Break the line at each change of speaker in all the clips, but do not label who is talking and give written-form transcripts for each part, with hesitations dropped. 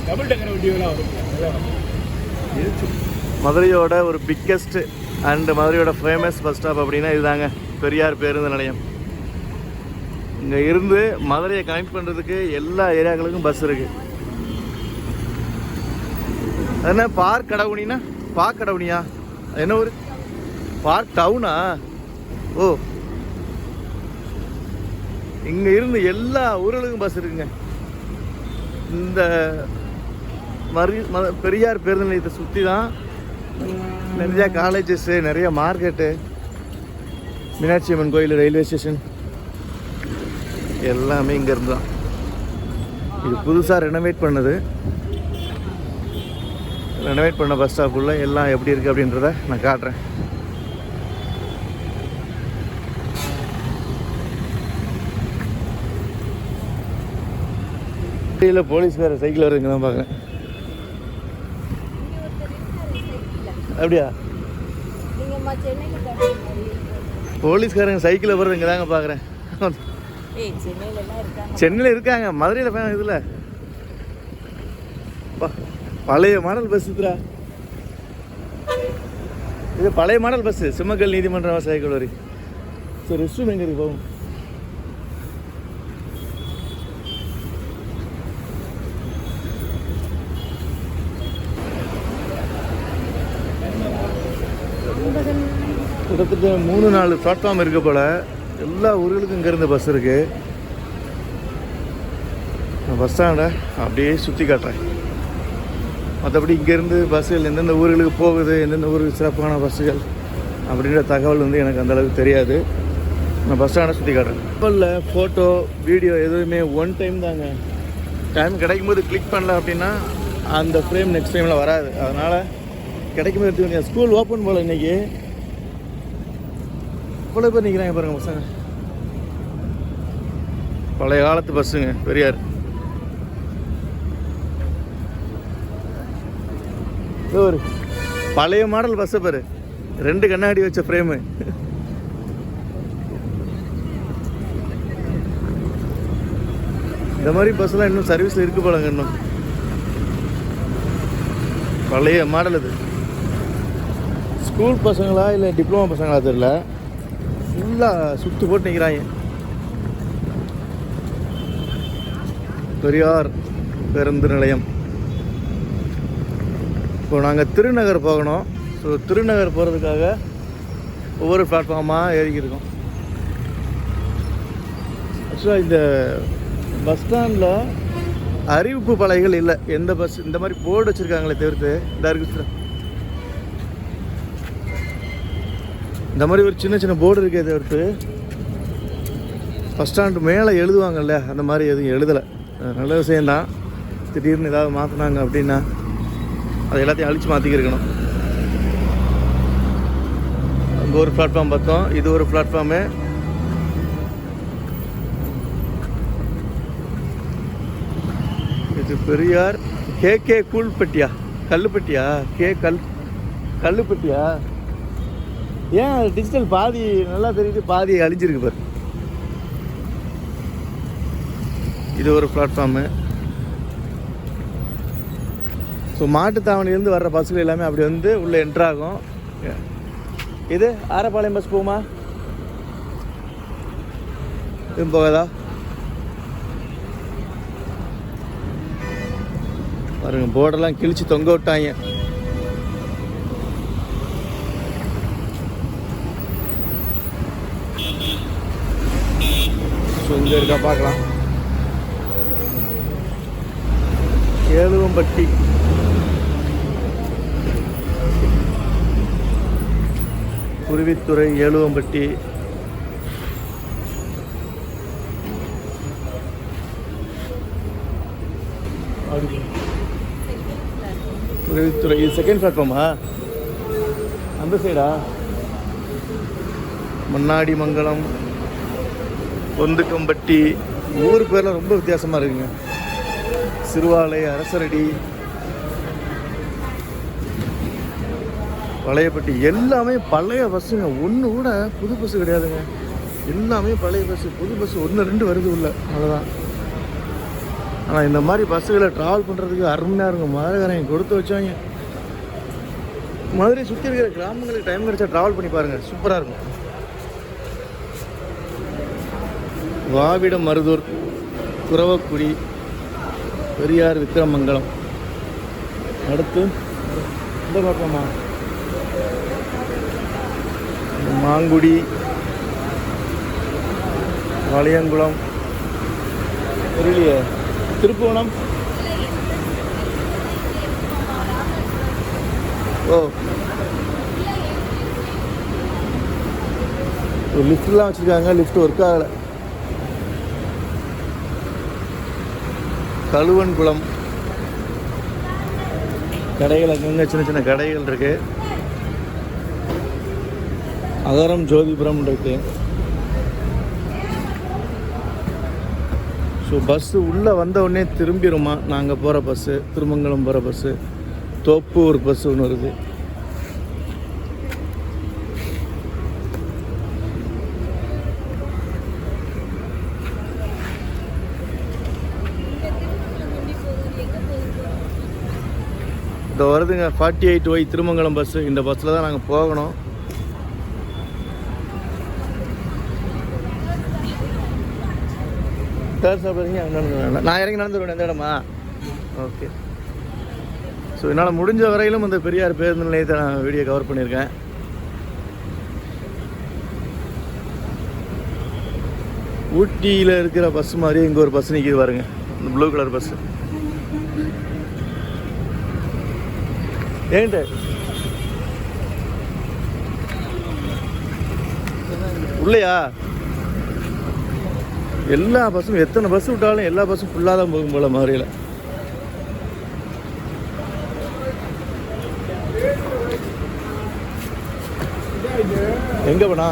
Double டக்கர் வண்டியெல்லாம் வரும்.
மதுரையோட ஒரு பிக்கெஸ்ட் அண்ட் மதுரையோட ஃபேமஸ் பஸ் ஸ்டாப் அப்படின்னா இதுதாங்க, பெரியார் பேருந்து நிலையம். இங்கே இருந்து மதுரையை கனெக்ட் பண்ணுறதுக்கு எல்லா ஏரியாக்களுக்கும் பஸ் இருக்குது. என்ன பார்க் கடவுனினா, பார்க் கடவுனியா, என்ன ஊர்? பார்க் டவுனா? ஓ, இங்கே இருந்து எல்லா ஊர்களுக்கும் பஸ் இருக்குங்க. இந்த பெரியார் பேருந்து நிலையத்தை சுற்றி தான் நிறையா காலேஜஸ்ஸு, நிறைய மார்க்கெட்டு, மீனாட்சி அம்மன் கோயில், ரயில்வே ஸ்டேஷன் எல்லாமே இங்கேருந்து தான். இது புதுசாக ரெனோவேட் பண்ணது. ரெனோவேட் பண்ண பஸ் ஸ்டாப்புள்ள எல்லாம் எப்படி இருக்குது அப்படின்றத நான் காட்டுறேன். போலீஸ்கார சைக்கிள் வருதுங்க தான் பார்க்குறேன். அப்படியா? போலீஸ்காரங்க சைக்கிளில் போகிறது இங்கே தாங்க பார்க்குறேன். சென்னையில் இருக்காங்க, மதுரையில் இதில் பழைய மாடல் பஸ் இதுரா. இது பழைய மாடல் பஸ்ஸு, சிம்மக்கல் நீதிமன்றம் சைக்கிள் வரி. சரி, ரெஸ்ட் ரூம் எங்கே போகும்? கிட்டத்தட்ட 3-4 பிளாட்ஃபார்ம் இருக்க போல். எல்லா ஊர்களுக்கும் இங்கேருந்து பஸ் இருக்குது. நான் பஸ் ஸ்டாண்டை அப்படியே சுற்றி காட்டுறேன். மற்றபடி இங்கேருந்து பஸ்ஸுகள் எந்தெந்த ஊர்களுக்கு போகுது, எந்தெந்த ஊருக்கு சிறப்பான பஸ்ஸுகள் அப்படின்ற தகவல் வந்து எனக்கு அந்தளவுக்கு தெரியாது. நான் பஸ் ஸ்டாண்டை சுற்றி காட்டுறேன். கப்பலில் ஃபோட்டோ வீடியோ எதுவுமே ஒன் டைம் தாங்க. டைம் கிடைக்கும்போது கிளிக் பண்ணல அப்படின்னா அந்த ஃப்ரேம் நெக்ஸ்ட் டைமில் வராது. அதனால் கிடைக்கும்போது எடுத்துக்கோங்க. ஸ்கூல் ஓப்பன் போல் இன்றைக்கி. இவ்வளோ பேர் நிற்கிறாங்க பாருங்கள் பசங்க. பழைய காலத்து பஸ்ஸுங்க பெரியார். ஒரு பழைய மாடல் பஸ்ஸை பாரு, 2 கண்ணாடி வச்ச ஃப்ரேமு. இந்த மாதிரி பஸ்ஸெல்லாம் இன்னும் சர்வீஸில் இருக்கு போலங்க. இன்னும் பழைய மாடல் இது. ஸ்கூல் பசங்களா இல்லை டிப்ளமோ பசங்களா தெரியல, ஃபுல்லாக சுற்று போட்டு நிற்கிறாங்க. பெரியார் பேருந்து நிலையம். இப்போ நாங்கள் திருநகர் போகணும். ஸோ திருநகர் போகிறதுக்காக ஒவ்வொரு பிளாட்ஃபார்மாக ஏறிக்கிருக்கோம். ஆக்சுவலாக இந்த பஸ் ஸ்டாண்டில் அறிவிப்பு பலகைகள் இல்லை. எந்த பஸ் இந்த மாதிரி போர்டு வச்சுருக்காங்களே தவிர்த்து, இந்த இருக்கு இந்த மாதிரி ஒரு சின்ன சின்ன போர்டு இருக்கே தவிர்த்து பஸ் ஸ்டாண்டு மேலே எழுதுவாங்கல்ல, அந்த மாதிரி எதுவும் எழுதலை. நல்ல விஷயந்தான். திடீர்னு ஏதாவது மாற்றினாங்க அப்படின்னா அதை எல்லாத்தையும் அழித்து மாற்றிக்கிருக்கணும். அங்கே ஒரு பிளாட்ஃபார்ம் பார்த்தோம், இது ஒரு பிளாட்ஃபார்மு. இது பெரியார் கே கூழ்பட்டியா, கல்லுப்பட்டியா, கல்லுப்பட்டியா? ஏன் டிஜிட்டல் பாதி நல்லா தெரியுது, பாதி அழிஞ்சிருக்கு பாரு. இது ஒரு பிளாட்ஃபார்மு. ஸோ மாட்டுத்தாவணிலேருந்து வர்ற பஸ்ஸுகள் எல்லாமே அப்படி வந்து உள்ளே என்ட்ராகும். இது ஆரப்பாளையம் பஸ் போகுமா? இதுவும் போகாதா? பாருங்க, போர்டெல்லாம் கிழிச்சு தொங்க விட்டாங்க. ஸோ இங்கே இருக்கா பார்க்கலாம். ஏழுவம்பட்டி. குருவித்துறை, ஏழுவம்பட்டி. குருவித்துறை இது செகண்ட் பிளாட்ஃபார்மா? அந்த சைடா? முன்னாடி மங்கலம், பொந்துக்கம்பட்டி. ஊர் பேர்லாம் ரொம்ப வித்தியாசமாக இருக்குங்க. சிறுவாலை, அரசரடி, பழையப்பட்டி எல்லாமே பழைய பஸ்ஸுங்க. ஒன்று கூட புது பஸ்ஸு கிடையாதுங்க. எல்லாமே பழைய பஸ்ஸு. புது பஸ்ஸு 1-2 வருது உள்ள, அவ்வளோதான். ஆனால் இந்த மாதிரி பஸ்ஸுகளை ட்ராவல் பண்ணுறதுக்கு அருமையாக இருக்கும். மதுரைக்காரங்க கொடுத்து வச்சாங்க. மதுரை சுற்றி இருக்கிற கிராமங்களுக்கு டைம் கிடைச்சா ட்ராவல் பண்ணி பாருங்கள், சூப்பராக இருக்கும். வாவிடம், மருதூர், குரவக்குடி, பெரியார், விக்கிரமங்கலம். அடுத்து இந்த பக்கமா மாங்குடி, வளையங்குளம், தெரியலையே, திருப்புவனம். ஓ, லிஃப்ட்லாம் வச்சுருக்காங்க, லிஃப்ட் ஒர்க் ஆகலை. கழுவன்குளம் கடைகள், அங்கங்கே சின்ன சின்ன கடைகள் இருக்கு. அகரம், ஜோதிபுரம் இருக்கு. ஸோ பஸ்ஸு உள்ளே வந்த உடனே திரும்பிடுமா. நாங்கள் போகிற பஸ்ஸு, திருமங்கலம் போகிற பஸ்ஸு, தோப்பூர் பஸ்ஸு ஒன்று இருக்குது. இந்த வருதுங்க 48Y திருமங்கலம் பஸ்ஸு. இந்த பஸ்ஸில் தான் நாங்கள் போகணும். தேர்ட் சாப்பிட்றீங்க, நான் இறங்கி நடந்து வருவேன். எந்த இடமா? ஓகே. ஸோ என்னால் முடிஞ்ச வரையிலும் அந்த பெரியார் பேருந்து நிலையத்தை நான் வீடியோ கவர் பண்ணியிருக்கேன். ஊட்டியில் இருக்கிற பஸ் மாதிரி இங்கே ஒரு பஸ் நிற்கிது பாருங்க, இந்த ப்ளூ கலர் பஸ்ஸு. ஏன்ட்டு உள்ளையா? எல்லா பஸ்ஸும், எத்தனை பஸ் விட்டாலும் எல்லா பஸ்ஸும் ஃபுல்லாக தான் போகும் போல மதுரையில். எங்கே போனா?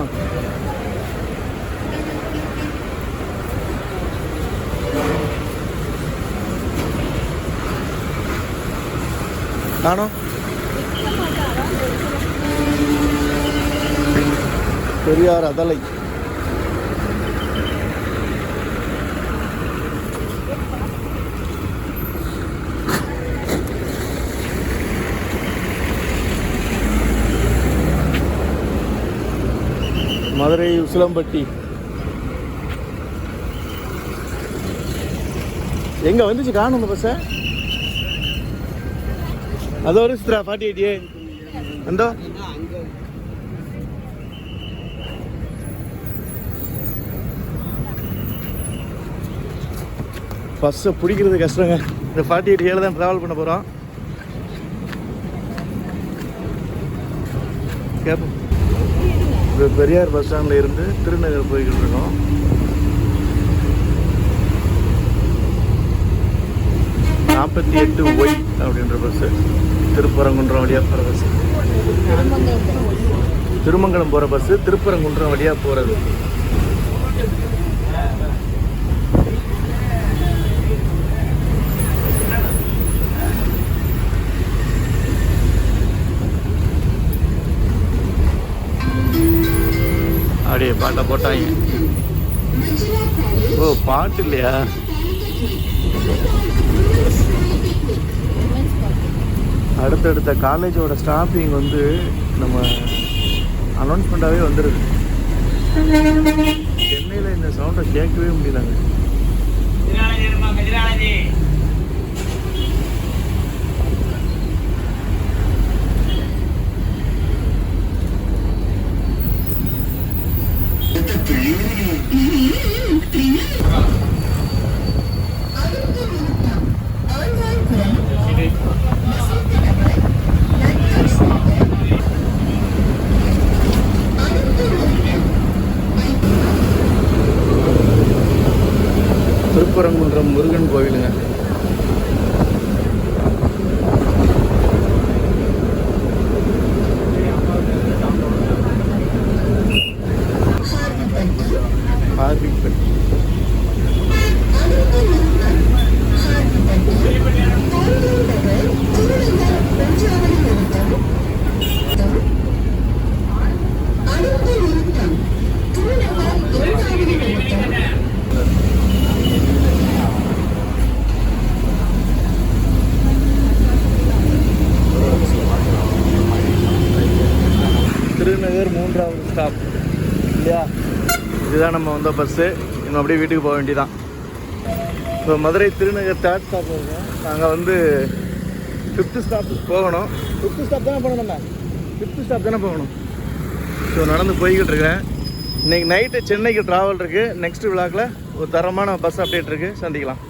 நானும் பெரியார் அதலை. மதுரை உசிலம்பட்டி. எங்க வந்துச்சு காணும் அந்த பஸ்ஸை? அதோ ஒரு சித்ரா 48 அந்த பஸ்ஸை பிடிக்கிறது கஷ்டங்க. இந்த 48 தான் ட்ராவல் பண்ண போகிறோம். கேட்போம். இப்போ பெரியார் பஸ் ஸ்டாண்டில் இருந்து திருநகர் போய்கிட்டு இருக்கோம். $48Y அப்படின்ற பஸ்ஸு திருப்பரங்குன்றம் வழியாக போகிற பஸ்ஸு. திருமங்கலம் போகிற பஸ்ஸு திருப்பரங்குன்றம் வழியாக போகிறது. அப்படியே பாட்டை போட்டாங்க. ஓ, பாட்டு இல்லையா? அடுத்தடுத்த காலேஜோட ஸ்டாப்பிங் வந்து நம்ம அனௌன்ஸ்மெண்ட்டாகவே வந்துடுது. சென்னையில் இந்த சவுண்டை கேட்கவே முடியலங்க. திருப்பரங்குன்றம் முருகன் கோவிலுங்க. திருநகர் 3வது ஸ்டாப் இல்லையா? இதுதான் நம்ம வந்த பஸ்ஸு. இன்னும் அப்படியே வீட்டுக்கு போக வேண்டியதான். இப்போ மதுரை திருநகர் 3rd ஸ்டாப் இருக்கோம். நாங்கள் வந்து 5th ஸ்டாப் போகணும். 5th ஸ்டாப் தானே போகணும். நம்ம 5th ஸ்டாப் தானே போகணும். ஸோ நடந்து போய்கிட்டு இருக்கிறேன். இன்றைக்கி நைட்டு சென்னைக்கு ட்ராவல் இருக்குது. நெக்ஸ்ட் விழாக்கில் ஒரு தரமான பஸ் அப்டேட் இருக்குது. சந்திக்கலாம்.